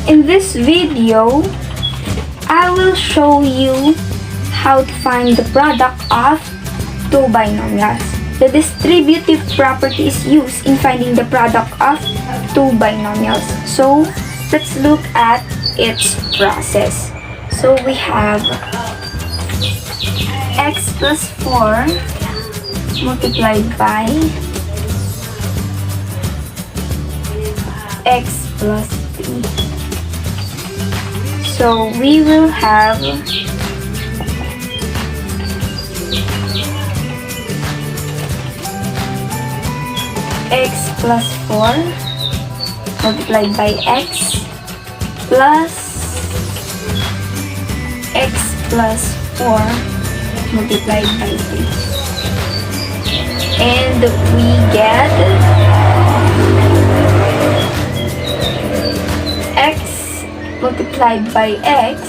In this video, I will show you how to find the product of two binomials. The distributive property is used in finding the product of two binomials. So, let's look at its process. So, we have x plus 4 multiplied by x plus 3. So we will have x plus 4 multiplied by x plus x plus 4 multiplied by 3. And we get x multiplied by x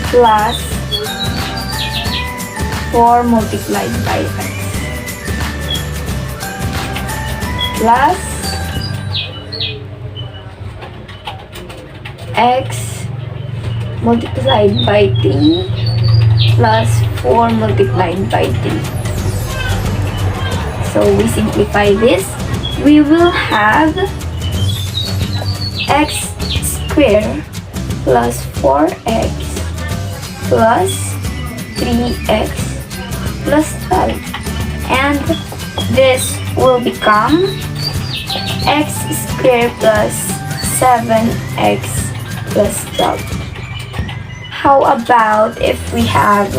plus 4 multiplied by x plus x multiplied by 3 plus 4 multiplied by 3. So we simplify this. We will have x squared plus 4x plus 3x plus 12, and this will become x squared plus 7x plus 12. How about if we have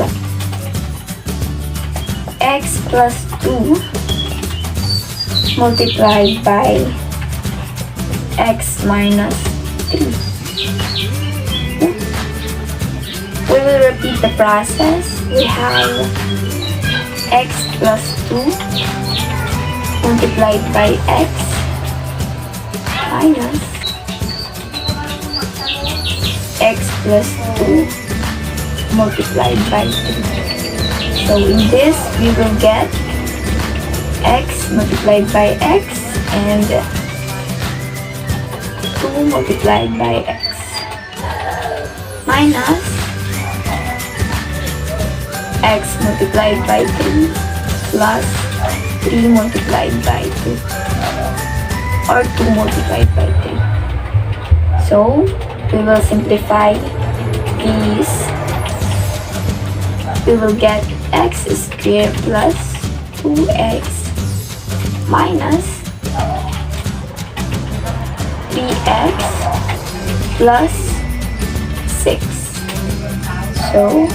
x plus 2 multiplied by x minus 3. We will repeat the process. We have x plus 2 multiplied by x minus x plus 2 multiplied by 3. So in this, we will get x multiplied by x and 2 multiplied by x minus x multiplied by 3 plus 3 multiplied by 2 or 2 multiplied by 3. So we will simplify these. We will get x squared plus 2x minus 3x plus 6. So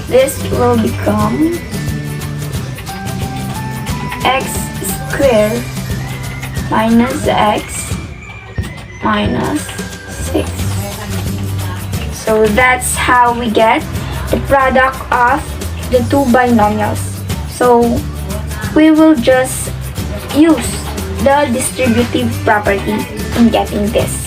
this will become x squared minus x minus 6. So that's how we get the product of the two binomials. So we will just use the distributive property in getting this.